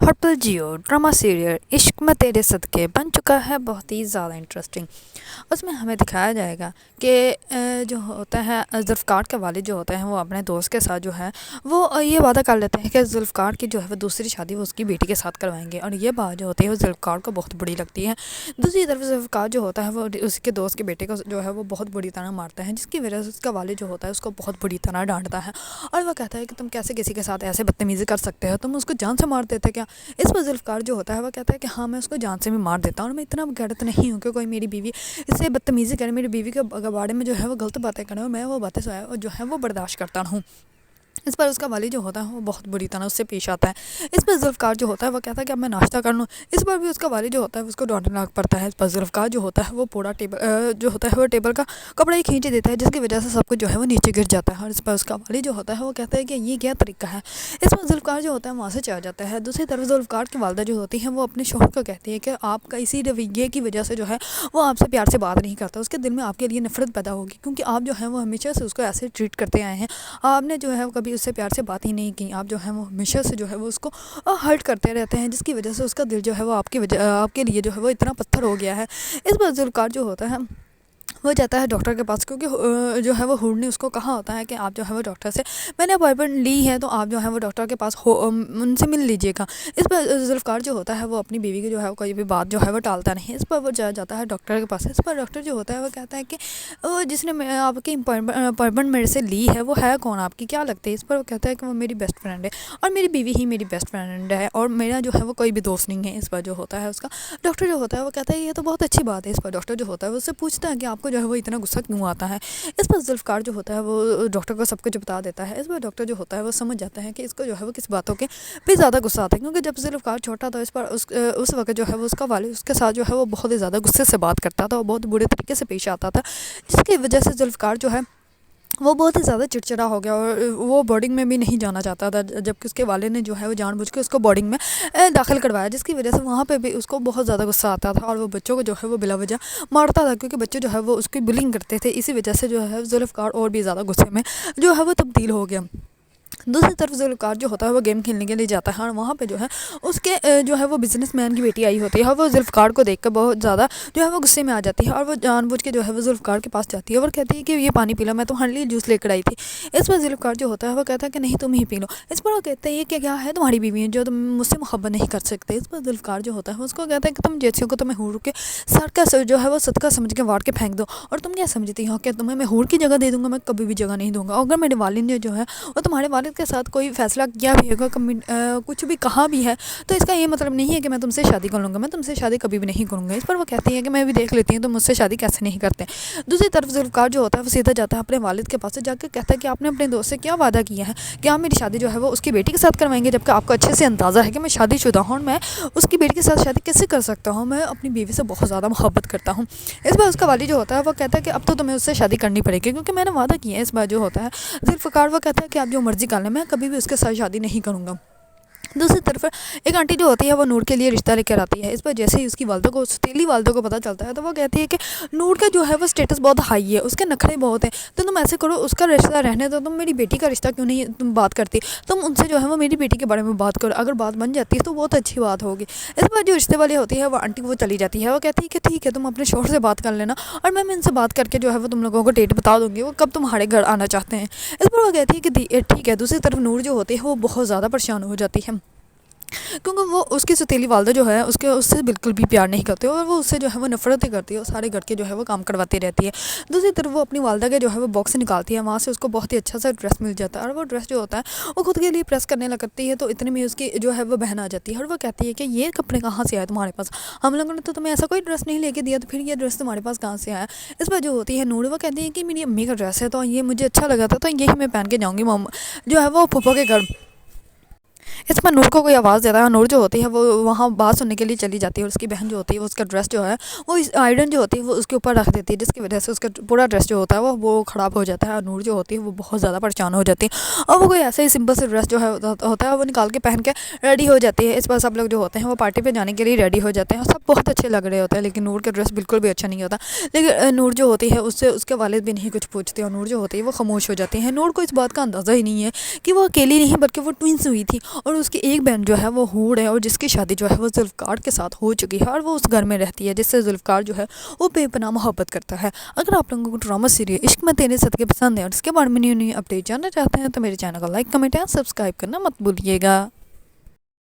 Hotel Jio drama serial عشق میں تیرے صدقے بن چکا ہے بہت ہی زیادہ انٹرسٹنگ۔ اس میں ہمیں دکھایا جائے گا کہ جو ہوتا ہے ذوالفقار کے والد جو ہوتے ہیں وہ اپنے دوست کے ساتھ جو ہے وہ یہ وعدہ کر لیتے ہیں کہ ذوالفقار کی جو ہے وہ دوسری شادی وہ اس کی بیٹی کے ساتھ کروائیں گے، اور یہ بات جو ہوتی ہے وہ ذوالفقار کو بہت بری لگتی ہے۔ دوسری طرف ذوالفقار جو ہوتا ہے وہ اس کے دوست کے بیٹے کو جو ہے وہ بہت بری طرح مارتا ہے، جس کی وجہ سے اس کا والد جو ہوتا ہے اس کو بہت بری طرح ڈانٹتا ہے، اور وہ کہتا ہے کہ تم کیسے کسی کے ساتھ ایسے بدتمیزی کر سکتے ہو، تم اس کو جان سے مار دیتے کیا؟ اس پر ذوالفقار جو ہوتا ہے وہ کہتا ہے کہ ہاں میں اس کو جان سے بھی مار دیتا ہوں، اور میں اتنا غیرت نہیں ہوں کہ کوئی میری بیوی اس سے بدتمیزی کرے، میری بیوی کے بارے میں جو ہے وہ غلط باتیں کرے، اور میں وہ باتیں جو ہے وہ برداشت کرتا ہوں۔ اس پر اس کا والد جو ہوتا ہے وہ بہت بری طرح اس سے پیش آتا ہے۔ اس پر ذوالفقار جو ہوتا ہے وہ کہتا ہے کہ اب میں ناشتہ کر لوں، اس پر بھی اس کا والد جو ہوتا ہے اس کو ڈانٹنا پڑتا ہے۔ اس پر ذوالفقار جو ہوتا ہے وہ پورا ٹیبل جو ہوتا ہے وہ ٹیبل کا کپڑا ہی کھینچ دیتا ہے، جس کی وجہ سے سب کچھ جو ہے وہ نیچے گر جاتا ہے، اور اس پر اس کا والد جو ہوتا ہے وہ کہتا ہے کہ یہ کیا طریقہ ہے۔ اس پر ذوالفقار جو ہوتا ہے وہاں سے چلا جاتا ہے۔ دوسری طرف ذوالفقار کی والدہ جو ہوتی ہیں وہ اپنے شوہر کو کہتی ہے کہ آپ کا اسی رویے کی وجہ سے جو ہے وہ آپ سے پیار سے بات نہیں کرتا، اس کے دل میں آپ کے لیے نفرت پیدا ہوگی، کیونکہ آپ جو ہے وہ ہمیشہ سے اس کو ایسے ٹریٹ کرتے آئے ہیں، آپ نے جو ہے کبھی اس سے پیار سے بات ہی نہیں کی، آپ جو ہے وہ ہمیشہ سے جو ہے وہ اس کو ہرٹ کرتے رہتے ہیں، جس کی وجہ سے اس کا دل جو ہے وہ آپ کے لیے جو ہے وہ اتنا پتھر ہو گیا ہے۔ اس پر ذوالفقار جو ہوتا ہے وہ جاتا ہے ڈاکٹر کے پاس، کیونکہ جو ہے وہ حور نے اس کو کہا ہوتا ہے کہ آپ جو ہے وہ ڈاکٹر سے میں نے اپائنٹمنٹ لی ہے، تو آپ جو ہے وہ ڈاکٹر کے پاس ان سے مل لیجیے گا۔ اس پر ذوالفقار جو ہوتا ہے وہ اپنی بیوی کی جو ہے کوئی بھی بات جو ہے وہ ٹالتا نہیں، اس پر وہ جاتا ہے ڈاکٹر کے پاس۔ اس پر ڈاکٹر جو ہوتا ہے وہ کہتا ہے کہ جس نے آپ کی اپائنٹمنٹ میرے سے لی ہے وہ ہے کون، آپ کی کیا لگتی ہے؟ اس پر وہ کہتا ہے کہ وہ میری بیسٹ فرینڈ ہے، اور میری بیوی ہی میری بیسٹ فرینڈ ہے، اور میرا جو ہے وہ کوئی بھی دوست نہیں ہے۔ اس پر جو ہوتا ہے اس کا ڈاکٹر جو ہوتا ہے وہ کہتا ہے یہ تو بہت اچھی بات ہے۔ اس پر ڈاکٹر جو ہوتا ہے وہ اس سے پوچھتا ہے کہ آپ کو جو ہے وہ اتنا غصہ کیوں آتا ہے؟ اس پر ذوالفقار جو ہوتا ہے وہ ڈاکٹر کو سب کچھ بتا دیتا ہے۔ اس پر ڈاکٹر جو ہوتا ہے وہ سمجھ جاتا ہے کہ اس کو جو ہے وہ کس باتوں کے بھی زیادہ غصہ آتا ہے، کیونکہ جب ذوالفقار چھوٹا تھا اس وقت جو ہے وہ اس کا والد اس کے ساتھ جو ہے وہ بہت ہی زیادہ غصے سے بات کرتا تھا اور بہت برے طریقے سے پیش آتا تھا، جس کی وجہ سے ذوالفقار جو ہے وہ بہت ہی زیادہ چڑچڑا ہو گیا، اور وہ بورڈنگ میں بھی نہیں جانا چاہتا تھا، جبکہ اس کے والد نے جو ہے وہ جان بوجھ کے اس کو بورڈنگ میں داخل کروایا، جس کی وجہ سے وہاں پہ بھی اس کو بہت زیادہ غصہ آتا تھا، اور وہ بچوں کو جو ہے وہ بلا وجہ مارتا تھا، کیونکہ بچے جو ہے وہ اس کی بلنگ کرتے تھے۔ اسی وجہ سے جو ہے ذوالفقار اور بھی زیادہ غصے میں جو ہے وہ تبدیل ہو گیا۔ دوسری طرف ذوالفقار جو ہوتا ہے وہ گیم کھیلنے کے لیے جاتا ہے، اور وہاں پہ جو ہے اس کے جو ہے وہ بزنس مین کی بیٹی آئی ہوتی ہے، اور وہ ذوالفقار کو دیکھ کر بہت زیادہ جو ہے وہ غصے میں آ جاتی ہے، اور وہ جان بوجھ کے جو ہے وہ ذوالفقار کے پاس جاتی ہے اور کہتی ہے کہ یہ پانی پی لو، میں تمہارے لیے جوس لے کر آئی تھی۔ اس پر ذوالفقار جو ہوتا ہے وہ کہتا ہے کہ نہیں تم ہی پی لو۔ اس پر وہ کہتے ہیں یہ کیا ہے تمہاری بیوی ہے جو تم مجھ سے محبت نہیں کر سکتے۔ اس پر ذوالفقار جو ہوتا ہے اس کو کہتا ہے کہ تم جیسیوں کو تمہیں حور کے سر کا جو ہے وہ صدقہ سمجھ کے وار کے پھینک دو، اور تم کیا سمجھتی ہو کہ تمہیں میں حور کی جگہ دے دوں گا؟ میں کبھی بھی جگہ نہیں دوں گا۔ اگر میرے والد نے جو ہے وہ تمہارے والد کے ساتھ کوئی فیصلہ کیا بھی ہوگا، کچھ بھی کہا بھی ہے، تو اس کا یہ مطلب نہیں ہے کہ میں تم سے شادی کر لوں گا، میں تم سے شادی کبھی بھی نہیں کروں گا۔ اس پر وہ کہتی ہے کہ میں بھی دیکھ لیتی ہوں تم مجھ سے شادی کیسے نہیں کرتے۔ دوسری طرف ذوالفقار جو ہوتا ہے وہ سیدھا جاتا ہے اپنے والد کے پاس سے، جا کے کہتا ہے کہ آپ نے اپنے دوست سے کیا وعدہ کیا ہے کہ آپ میری شادی جو ہے وہ اس کی بیٹی کے ساتھ کروائیں گے، جبکہ آپ کو اچھے سے اندازہ ہے کہ میں شادی شدہ ہوں، اور میں اس کی بیٹی کے ساتھ شادی کیسے کر سکتا ہوں؟ میں اپنی بیوی سے بہت زیادہ محبت کرتا ہوں۔ اس بار اس کا والد جو ہوتا ہے وہ کہتا ہے کہ اب تو تمہیں اس سے شادی کرنی پڑے گی، کیونکہ میں نے وعدہ کیا ہے۔ اس بار جو ہوتا ہے ذوالفقار وہ کہتا ہے کہ آپ جو مرضی کر لیں، میں کبھی بھی اس کے ساتھ شادی نہیں کروں گا۔ دوسری طرف ایک آنٹی جو ہوتی ہے وہ نور کے لیے رشتہ لے کر آتی ہے۔ اس پر جیسے ہی اس کی والدہ کو ستیلی والدہ کو پتہ چلتا ہے، تو وہ کہتی ہے کہ نور کا جو ہے وہ سٹیٹس بہت ہائی ہے، اس کے نخرے بہت ہیں، تو تم ایسے کرو اس کا رشتہ رہنے دو، تم میری بیٹی کا رشتہ کیوں نہیں تم بات کرتی، تم ان سے جو ہے وہ میری بیٹی کے بارے میں بات کرو، اگر بات بن جاتی ہے تو بہت اچھی بات ہوگی۔ اس پر جو رشتے والی ہوتی ہے وہ آنٹی وہ چلی جاتی ہے، وہ کہتی ہے کہ ٹھیک ہے تم اپنے شوہر سے بات کر لینا، اور میں ان سے بات کر کے جو ہے وہ تم لوگوں کو ڈیٹ بتا دوں گی وہ کب تمہارے گھر آنا چاہتے ہیں۔ اس پر وہ کہتی ہے کہ ٹھیک ہے۔ دوسری طرف نور جو ہوتی ہے وہ بہت زیادہ پریشان ہو جاتی ہے، کیونکہ وہ اس کی ستیلی والدہ جو ہے اس سے بالکل بھی پیار نہیں کرتی، اور وہ اس سے جو ہے وہ نفرت ہی کرتی ہے، اور سارے گھر کے جو ہے وہ کام کرواتی رہتی ہے۔ دوسری طرف وہ اپنی والدہ کے جو ہے وہ باکس نکالتی ہے، وہاں سے اس کو بہت ہی اچھا سا ڈریس مل جاتا ہے، اور وہ ڈریس جو ہوتا ہے وہ خود کے لیے پریس کرنے لگتی ہے، تو اتنے میں اس کی جو ہے وہ بہن آ جاتی ہے، اور وہ کہتی ہے کہ یہ کپڑے کہاں سے آئے تمہارے پاس؟ ہم لوگوں نے تو تمہیں ایسا کوئی ڈریس نہیں لے کے دیا، تو پھر یہ ڈریس تمہارے پاس کہاں سے آیا؟ اس پر جو ہوتی ہے نور وہ کہتی ہے کہ میری امی کا ڈریس ہے، تو یہ مجھے اچھا لگا تھا، تو یہی میں پہن کے جاؤں گی جو ہے وہ پھپھو کے گھر۔ اس پر نور کو کوئی آواز دیتا ہے، اور نور جو ہوتی ہے وہ وہاں بات سننے کے لیے چلی جاتی ہے، اور اس کی بہن جو ہوتی ہے وہ اس کا ڈریس جو ہے وہ آئرن جو ہوتی ہے وہ اس کے اوپر رکھ دیتی ہے، جس کی وجہ سے اس کا پورا ڈریس جو ہوتا ہے وہ خراب ہو جاتا ہے، اور نور جو ہوتی ہے وہ بہت زیادہ پریشان ہو جاتی ہے، اور وہ کوئی ایسا ہی سمپل سے ڈریس جو ہے ہوتا ہے وہ نکال کے پہن کے ریڈی ہو جاتی ہے۔ اس پر سب لوگ جو ہوتے ہیں وہ پارٹی پہ جانے کے لیے ریڈی ہو جاتے ہیں، اور سب بہت اچھے لگ رہے ہوتے ہیں، لیکن نور کا ڈریس بالکل بھی اچھا نہیں ہوتا۔ لیکن نور جو ہوتی ہے اس سے اس کے والد بھی نہیں کچھ پوچھتے، اور نور جو ہوتی ہے وہ خاموش ہو جاتی ہے۔ نور کو اس بات کا اندازہ ہی نہیں ہے کہ وہ اکیلی نہیں بلکہ وہ ٹوئنس ہوئی تھی، اور اس کی ایک بہن جو ہے وہ حور ہے، اور جس کی شادی جو ہے وہ ذوالفقار کے ساتھ ہو چکی ہے، اور وہ اس گھر میں رہتی ہے جس سے ذوالفقار جو ہے وہ بے پناہ محبت کرتا ہے۔ اگر آپ لوگوں کو ڈرامہ سیریل عشق میں تیرے صدقے پسند ہے اور اس کے بارے میں نیو اپڈیٹ جاننا چاہتے ہیں تو میرے چینل کو لائک، کمنٹ اینڈ سبسکرائب کرنا مت بھولیے گا۔